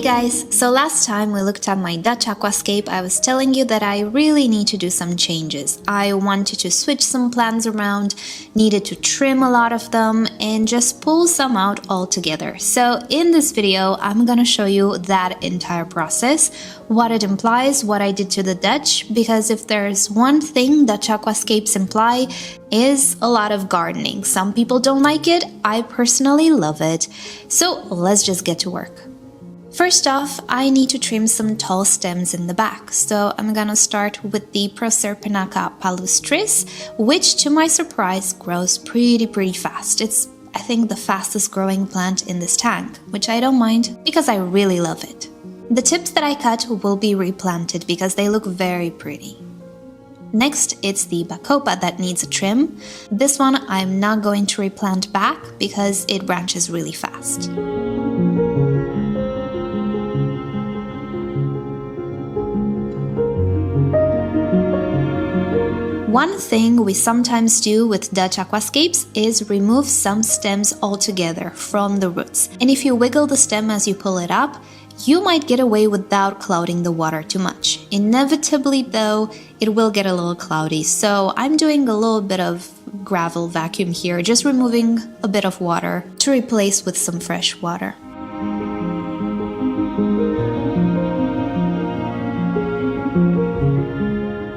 guys, so last time we looked at my Dutch aquascape, I was telling you that I really need to do some changes. I wanted to switch some plants around, needed to trim a lot of them, and just pull some out altogether. So in this video, I'm gonna show you that entire process, what it implies, what I did to the Dutch, because if there's one thing Dutch aquascapes imply, is a lot of gardening. Some people don't like it, I personally love it. So let's just get to work. First off, I need to trim some tall stems in the back, so I'm gonna start with the Proserpinaca palustris, which to my surprise grows pretty fast. It's, I think, the fastest growing plant in this tank, which I don't mind because I really love it. The tips that I cut will be replanted because they look very pretty. Next, it's the Bacopa that needs a trim. This one I'm not going to replant back because it branches really fast. One thing we sometimes do with Dutch aquascapes is remove some stems altogether from the roots. And if you wiggle the stem as you pull it up, you might get away without clouding the water too much. Inevitably though, it will get a little cloudy, so I'm doing a little bit of gravel vacuum here, just removing a bit of water to replace with some fresh water.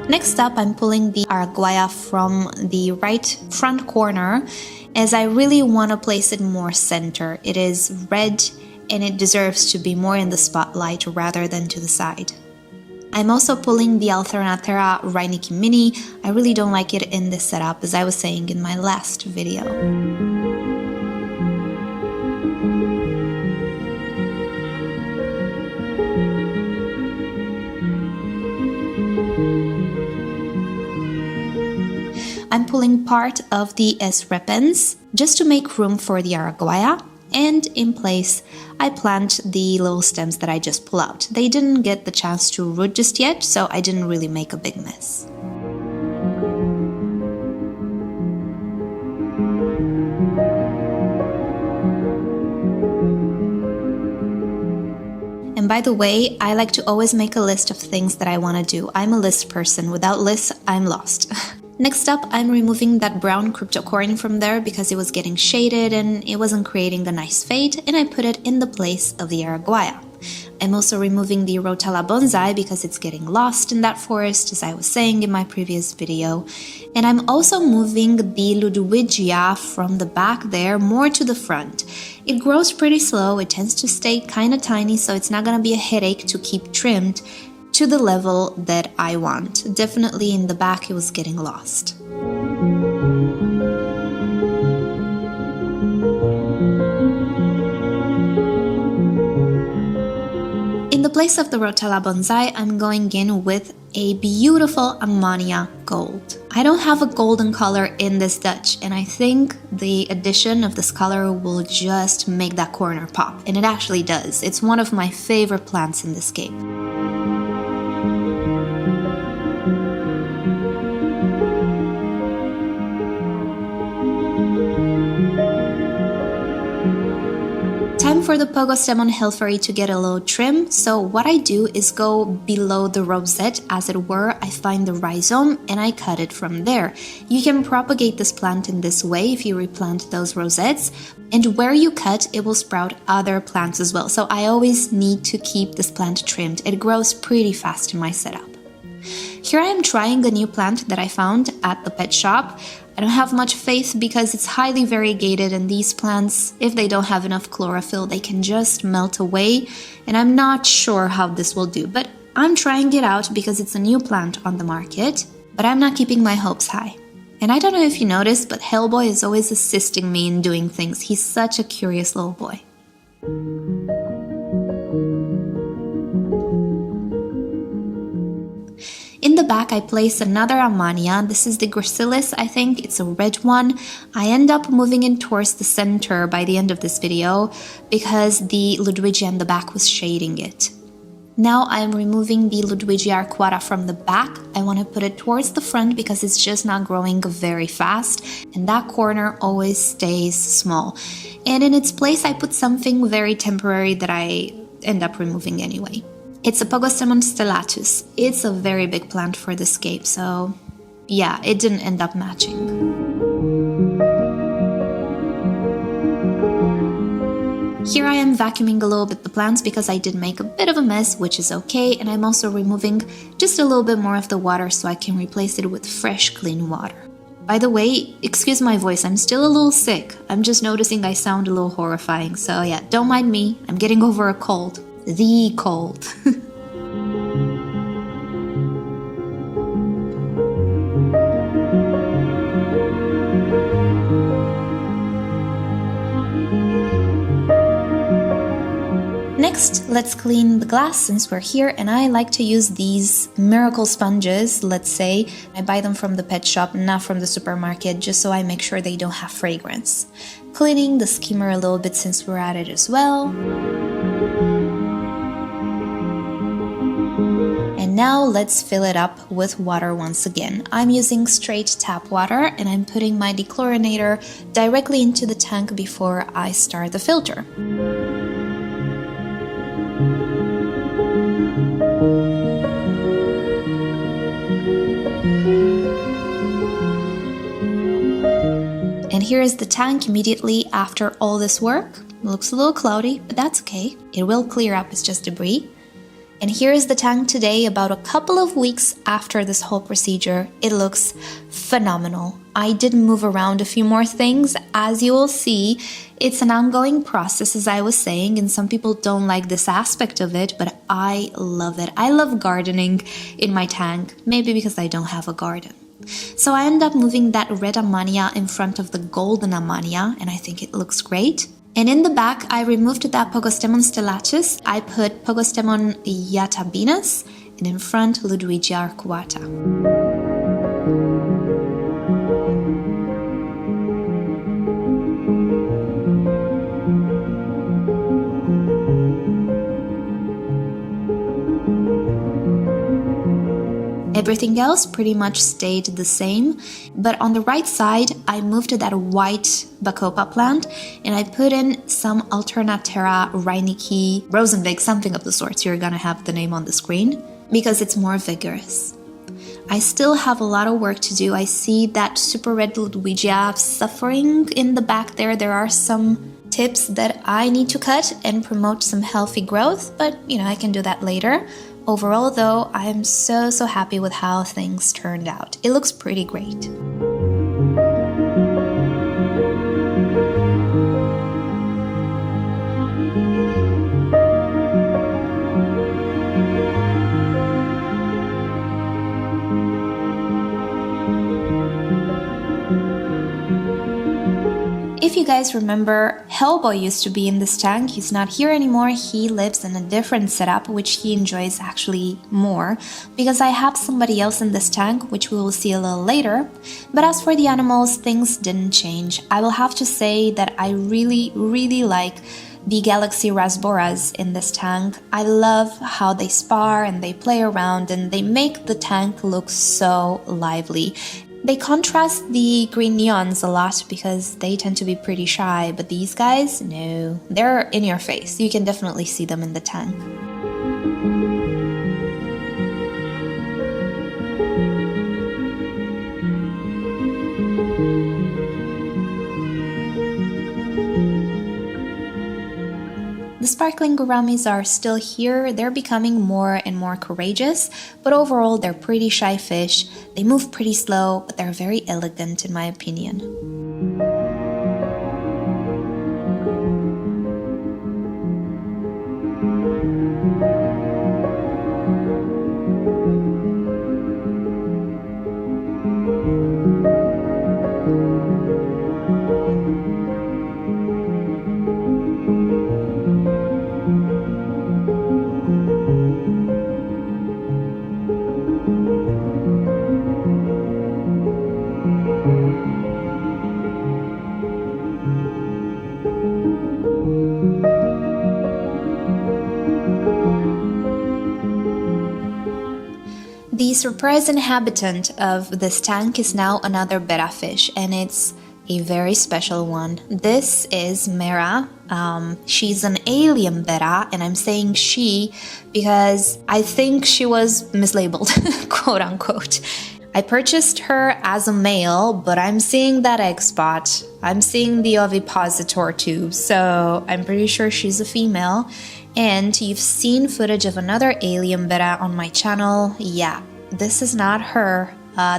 Next up, I'm pulling the Araguaia from the right front corner as I really want to place it more center. It is red and it deserves to be more in the spotlight rather than to the side. I'm also pulling the Alternanthera reineckii mini. I really don't like it in this setup, as I was saying in my last video. I'm pulling part of the S. repens just to make room for the Araguaia, and in place I plant the little stems that I just pull out. They didn't get the chance to root just yet, so I didn't really make a big mess. And by the way, I like to always make a list of things that I want to do. I'm a list person. Without lists, I'm lost. Next up, I'm removing that brown cryptocorin from there because it was getting shaded and it wasn't creating a nice fade, and I put it in the place of the Araguaia. I'm also removing the Rotala bonsai because it's getting lost in that forest, as I was saying in my previous video. And I'm also moving the Ludwigia from the back there more to the front. It grows pretty slow, it tends to stay kinda tiny, so it's not gonna be a headache to keep trimmed to the level that I want. Definitely in the back it was getting lost. In the place of the Rotala bonsai, I'm going in with a beautiful Ammannia gold. I don't have a golden color in this Dutch, and I think the addition of this color will just make that corner pop, and it actually does. It's one of my favorite plants in this scape. Time for the Pogostemon helferi to get a little trim, so what I do is go below the rosette, as it were. I find the rhizome and I cut it from there. You can propagate this plant in this way if you replant those rosettes, and where you cut, it will sprout other plants as well, so I always need to keep this plant trimmed. It grows pretty fast in my setup. Here I am trying a new plant that I found at the pet shop. I don't have much faith because it's highly variegated, and these plants, if they don't have enough chlorophyll, they can just melt away, and I'm not sure how this will do, but I'm trying it out because it's a new plant on the market, but I'm not keeping my hopes high. And I don't know if you noticed, but Hellboy is always assisting me in doing things. He's such a curious little boy. In the back, I place another Ammannia. This is the gracilis, I think. It's a red one. I end up moving it towards the center by the end of this video because the Ludwigia in the back was shading it. Now I'm removing the Ludwigia arcuata from the back. I want to put it towards the front because it's just not growing very fast, and that corner always stays small. And in its place, I put something very temporary that I end up removing anyway. It's a Pogostemon stellatus. It's a very big plant for the scape, so yeah, it didn't end up matching. Here I am vacuuming a little bit the plants because I did make a bit of a mess, which is okay, and I'm also removing just a little bit more of the water so I can replace it with fresh, clean water. By the way, excuse my voice, I'm still a little sick. I'm just noticing I sound a little horrifying, so yeah, don't mind me. I'm getting over a cold. The cold. Next, let's clean the glass since we're here, and I like to use these miracle sponges, let's say. I buy them from the pet shop, not from the supermarket, just so I make sure they don't have fragrance. Cleaning the skimmer a little bit since we're at it as well. And now let's fill it up with water once again. I'm using straight tap water, and I'm putting my dechlorinator directly into the tank before I start the filter. And here is the tank immediately after all this work. It looks a little cloudy, but that's okay. It will clear up, it's just debris. And here is the tank today, about a couple of weeks after this whole procedure. It looks phenomenal. I did move around a few more things. As you will see, it's an ongoing process, as I was saying, and some people don't like this aspect of it, but I love it. I love gardening in my tank, maybe because I don't have a garden. So I end up moving that red Ammannia in front of the golden Ammannia, and I think it looks great. And in the back, I removed that Pogostemon stellatus. I put Pogostemon yatabinus, and in front, Ludwigia arcuata. Everything else pretty much stayed the same, but on the right side, I moved to that white Bacopa plant, and I put in some Alternanthera, reineckii, Rosanervig, something of the sorts. You're gonna have the name on the screen, because it's more vigorous. I still have a lot of work to do. I see that super red Ludwigia suffering in the back there. There are some tips that I need to cut and promote some healthy growth, but I can do that later. Overall though, I am so happy with how things turned out. It looks pretty great. If you guys remember, Hellboy used to be in this tank. He's not here anymore. He lives in a different setup, which he enjoys actually more, because I have somebody else in this tank, which we will see a little later. But as for the animals, things didn't change. I will have to say that I really like the Galaxy Rasboras in this tank. I love how they spar and they play around, and they make the tank look so lively. They contrast the green neons a lot because they tend to be pretty shy, but these guys, no, they're in your face. You can definitely see them in the tank. The sparkling gouramis are still here. They're becoming more and more courageous, but overall they're pretty shy fish. They move pretty slow, but they're very elegant in my opinion. The surprise inhabitant of this tank is now another betta fish, and it's a very special one. This is Mera. She's an alien betta, and I'm saying she because I think she was mislabeled, quote unquote. I purchased her as a male, but I'm seeing that egg spot. I'm seeing the ovipositor tube, so I'm pretty sure she's a female. And you've seen footage of another alien betta on my channel. Yeah, this is not her.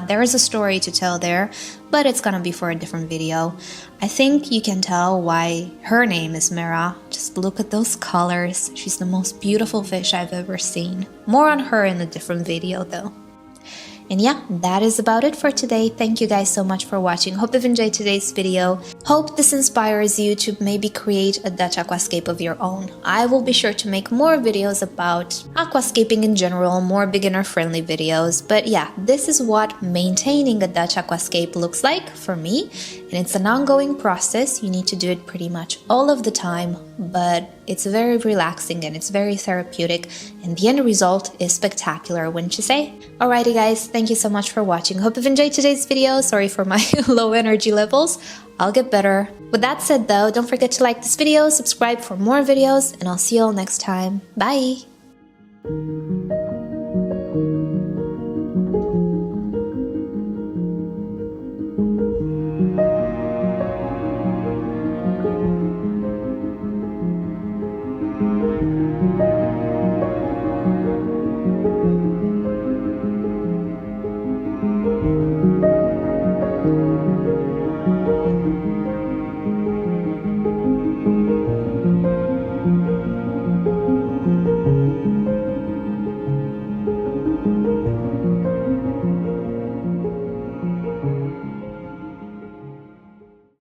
There is a story to tell there, but it's gonna be for a different video. I think you can tell why her name is Mera. Just look at those colors. She's the most beautiful fish I've ever seen. More on her in a different video though. And yeah, that is about it for today. Thank you guys so much for watching. Hope you've enjoyed today's video. Hope this inspires you to maybe create a Dutch aquascape of your own. I will be sure to make more videos about aquascaping in general, more beginner-friendly videos. But yeah, this is what maintaining a Dutch aquascape looks like for me. And it's an ongoing process. You need to do it pretty much all of the time, but it's very relaxing and it's very therapeutic, and the end result is spectacular, wouldn't you say? Alrighty guys, thank you so much for watching. Hope you've enjoyed today's video. Sorry for my low energy levels. I'll get better. With that said though, don't forget to like this video, subscribe for more videos, and I'll see you all next time. Bye!